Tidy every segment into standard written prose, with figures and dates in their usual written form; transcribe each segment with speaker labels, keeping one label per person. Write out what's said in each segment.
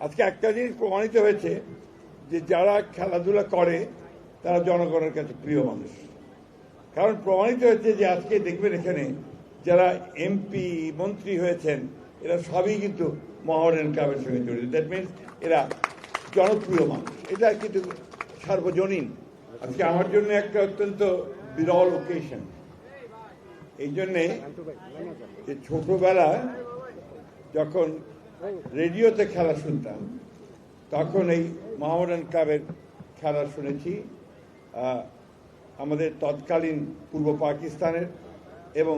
Speaker 1: আজকে একটা জিনিস প্রমাণিত হয়েছে যে যারা খেলাধুলা করে তারা জনগণের কাছে প্রিয় মানুষ। কারণ প্রমাণিত হয়েছে যে আজকে দেখবেন এখানে যারা এমপি মন্ত্রী হয়েছেন এরা সবই কিন্তু মোহামেডান ক্লাবের সঙ্গে জড়িত। দ্যাট মিনস এরা জনপ্রিয় মানুষ, এটা কিন্তু সার্বজনীন। আজকে আমার জন্য একটা অত্যন্ত বিরল ওকেশন, এই জন্যে যে ছোটবেলায় যখন রেডিওতে খেলা শুনতাম তখন এই মোহামেডান ক্লাবের খেলা শুনেছি, আমাদের তৎকালীন পূর্ব পাকিস্তানের এবং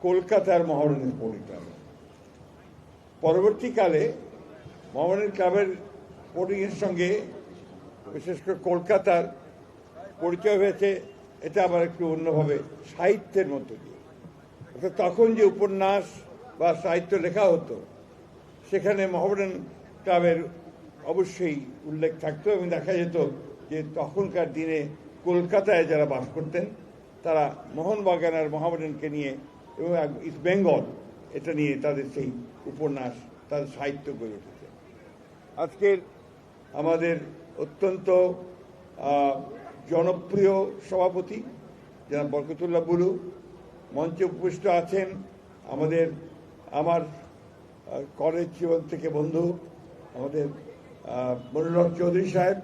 Speaker 1: কলকাতার মোহামেডান স্পোর্টিং ক্লাব। পরবর্তীকালে মোহামেডান ক্লাবের স্পোর্টিংয়ের সঙ্গে বিশেষ করে কলকাতার পরিচয় হয়েছে, এটা আবার একটু অন্যভাবে সাহিত্যের মধ্য দিয়ে। অর্থাৎ তখন যে উপন্যাস বা সাহিত্য লেখা হতো সেখানে মোহামেডান ক্লাবের অবশ্যই উল্লেখ থাকতো এবং দেখা যেত যে তখনকার দিনে কলকাতায় যারা বাস করতেন তারা মোহনবাগান আর মোহামেডানকে নিয়ে এবং ইস্ট বেঙ্গল এটা নিয়ে তাদের সেই উপন্যাস, তাদের সাহিত্য গড়ে উঠেছে। আজকের আমাদের অত্যন্ত জনপ্রিয় সভাপতি জনাব বরকতুল্লাহ বুলু মঞ্চে উপবিষ্ট আছেন, আমার কলেজ জীবন থেকে বন্ধু আমাদের মনিরুল হক চৌধুরী সাহেব।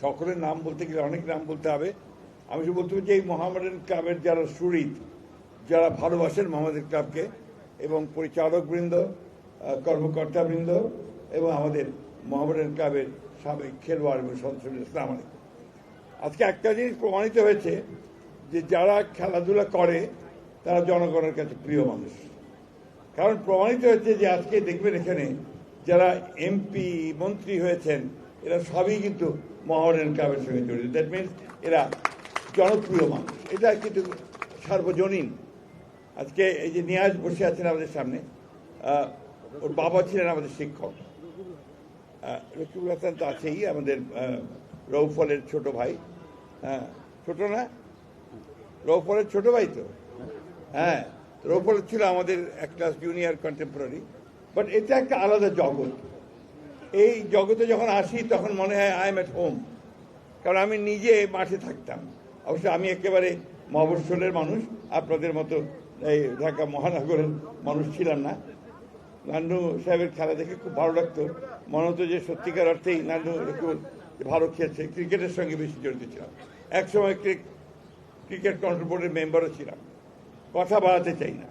Speaker 1: সকলের নাম বলতে গেলে অনেক নাম বলতে হবে। আমি শুধু বলতে যে এই মোহামেডান ক্লাবের যারা সুহৃদ, যারা ভালোবাসেন মোহামেডান ক্লাবকে, এবং পরিচালকবৃন্দ, কর্মকর্তাবৃন্দ এবং আমাদের মোহামেডান ক্লাবের সাবেক খেলোয়াড় এবং সদস্যবৃন্দ, আসসালামু আলাইকুম। আজকে একটা জিনিস প্রমাণিত হয়েছে যে যারা খেলাধুলা করে তারা জনগণের কাছে প্রিয় মানুষ। কারণ প্রমাণিত হয়েছে যে আজকে দেখবেন এখানে যারা এমপি মন্ত্রী হয়েছেন এরা সবই কিন্তু মোহামেডান ক্লাবের সঙ্গে জড়িত। দ্যাট মিনস এরা জনপ্রিয় মানুষ, এটা কিন্তু সার্বজনীন। আজকে এই যে নিয়াজ বসে আছেন আমাদের সামনে, ওর বাবা ছিলেন আমাদের শিক্ষক। রকিবুল হাসান তো আছেই, আমাদের রৌফলের ছোট ভাই। হ্যাঁ, ছোট না, রৌফলের ছোট ভাই তো। হ্যাঁ, রৌফল ছিল আমাদের এক ক্লাস জুনিয়র কন্টেম্পোরারি। বাট এটা একটা আলাদা জগৎ। এই জগতে যখন আসি তখন মনে হয় আই এম এট হোম। কারণ আমি নিজে মাঠে থাকতাম। অবশ্য আমি একেবারে মফস্বলের মানুষ, আপনাদের মতো এই ঢাকা মহানগরের মানুষ ছিলাম না। নান্ডু সাহেবের খেলা দেখে খুব ভালো লাগতো, মনে হতো যে সত্যিকার অর্থেই নান্ডু একটু ভালো খেলছে। ক্রিকেটের সঙ্গে বেশি জড়িত ছিলাম, একসময় ক্রিকেট কন্ট্রোল বোর্ডের মেম্বারও ছিলাম। কথা বাড়াতে চাই না।